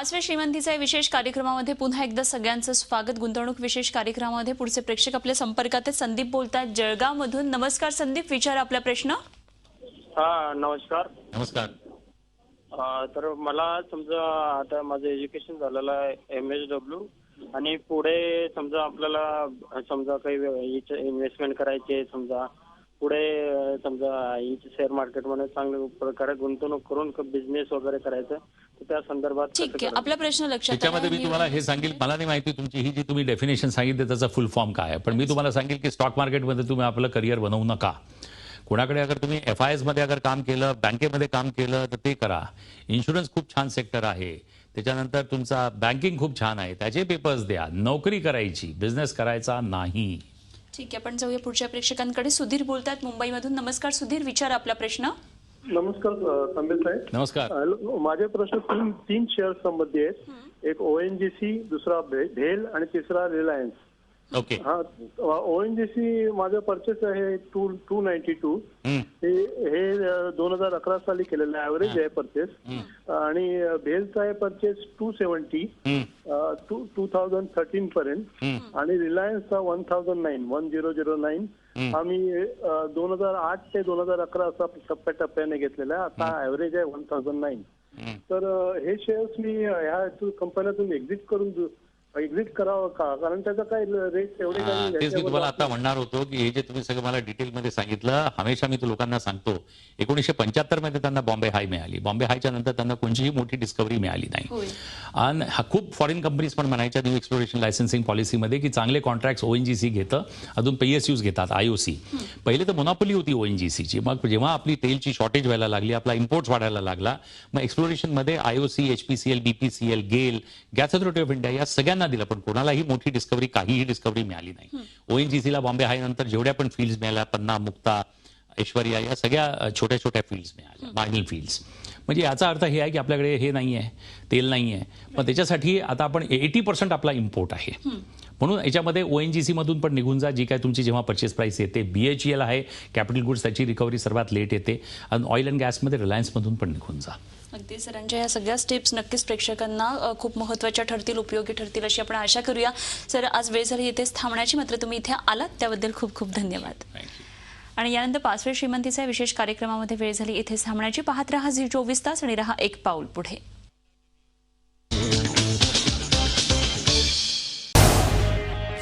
पाचव्या श्रीमंतीचा विशेष कार्यक्रमामध्ये पुन्हा एकदा सगळ्यांचं स्वागत। गुंतवणूक विशेष कार्यक्रमामध्ये पुढचे प्रेक्षक आपल्या संपर्कात आहेत। संदीप बोलतात जळगावमधून। नमस्कार संदीप, विचारा आपला प्रश्न। नमस्कार। नमस्कार। तर मला समजा आता माझं एज्युकेशन झालेलं आहे MSW आणि पुढे समजा आपल्याला समजा काही इन्व्हेस्टमेंट करायचे, समजा पुढे समजा शेअर मार्केटमध्ये चांगल्या प्रकारे गुंतवणूक करून बिझनेस वगैरे करायचं, तर त्या संदर्भात ठीक आहे, आपला प्रश्न लक्षात आला। त्याच्यामध्ये मी तुम्हाला हे सांगेल, मला नाही माहिती तुमची ही जी तुम्ही डेफिनेशन सांगितली त्याचा फुल फॉर्म काय आहे, पण मी तुम्हाला सांगेल की स्टॉक मार्केटमध्ये तुम्ही आपलं करिअर बनवू नका। कोणाकडे अगर तुम्ही FIS मध्ये अगर काम केलं, बँकेमध्ये काम केलं तर ते करा। इन्शुरन्स खूप छान सेक्टर आहे, त्याच्यानंतर तुमचा बँकिंग खूप छान आहे, त्याचे पेपर्स द्या। नोकरी करायची, बिझनेस करायचा नाही। ठीक आहे, आपण जाऊया पुढच्या प्रेक्षकांकडे। सुधीर बोलतात मुंबईमधून। नमस्कार सुधीर, विचारा आपला प्रश्न। नमस्कार संदीप साहेब। नमस्कार। माझे प्रश्न तीन शेअर संबंधी आहेत। एक ONGC, दुसरा भेल आणि तिसरा रिलायन्स। ओके। ONGC माझं परचेस आहे 292। हे 2011 साली केलेलं आहे, ऍव्हरेज आहे परचेस। आणि भेलचा आहे परचेस 270 2013 पर्यंत। आणि रिलायन्सचा 1009 आम्ही 2008 ते 2011 असा टप्प्याटप्प्याने घेतलेला आहे। आता ऍव्हरेज आहे 1009। तर हे शेअर्स मी ह्या कंपन्यातून एक्झिट करावं का? कारण त्याचा काय रेट एवढे काही तेच मी तुम्हाला आता म्हणणार होतो की हे जे तुम्ही सगळं मला डिटेलमध्ये सांगितलं, हमेशा मी तो लोकांना सांगतो 1975 मध्ये त्यांना बॉम्बे हाय मिळाली। बॉम्बे हायच्या नंतर त्यांना कोणतीही मोठी डिस्कवरी मिळाली नाही। आणि खूप फॉरेन कंपनीज पण म्हणायच्या न्यू एक्सप्लोरेशन लायसन्सिंग पॉलिसीमध्ये की चांगले कॉन्ट्रॅक्ट्स ONGC घेतं, अजून PSUs घेतात, IOC। पहिले तर मोनोपोली होती ONGCची, मग जेव्हा आपली तेलची शॉर्टेज व्हायला लागली, आपला इम्पोर्ट्स वाढायला लागला, मग एक्सप्लोरेशनमध्ये IOC, HPCL, BPCL, गेल, गॅस अथॉरिटी ऑफ इंडिया या सगळ्यांना दिला, पण कोणालाही मोठी डिस्कवरी, काहीही डिस्कवरी मिळाली नाही। ONGCला बॉम्बे हाय नंतर जेवढ्या पण फील्ड्स मिळाल्या, पन्ना, मुक्ता, ऐश्वर्या, या सगळ्या छोट्या छोट्या फील्ड्स मिळाल्या, मार्जिनल फील्ड्स। म्हणजे याचा अर्थ हे आहे की आपल्याकडे हे नाही आहे, तेल नाही आहे, पण त्याच्यासाठी आता आपण 80% आपला इम्पोर्ट आहे। म्हणून याच्यामध्ये ONGC मधून पण निघून जा, जी काय तुमची जेव्हा परचेस प्राइस येते। BHEL आहे कॅपिटल गुड्स, त्याची रिकव्हरी सर्वात लेट येते। आणि ऑइल अँड गॅसमध्ये रिलायन्स मधून पण निघून जा। अगदी सरांच्या या सगळ्या स्टेप्स नक्कीच प्रेक्षकांना खूप महत्त्वाच्या ठरतील, उपयोगी ठरतील अशी आपण आशा करूया। सर, आज वेळ झाली इथेच थांबण्याची, मात्र तुम्ही इथे आलात त्याबद्दल खूप खूप धन्यवाद। आणि यानंतर पाचव्या श्रीमंतीचा विशेष कार्यक्रमामध्ये वेळ झाली इथेच थांबण्याची। पाहत रहा झी24 तास आणि रहा एक पाऊल पुढे।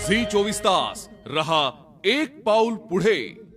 झी24 तास रहा एक पाऊल पुढे।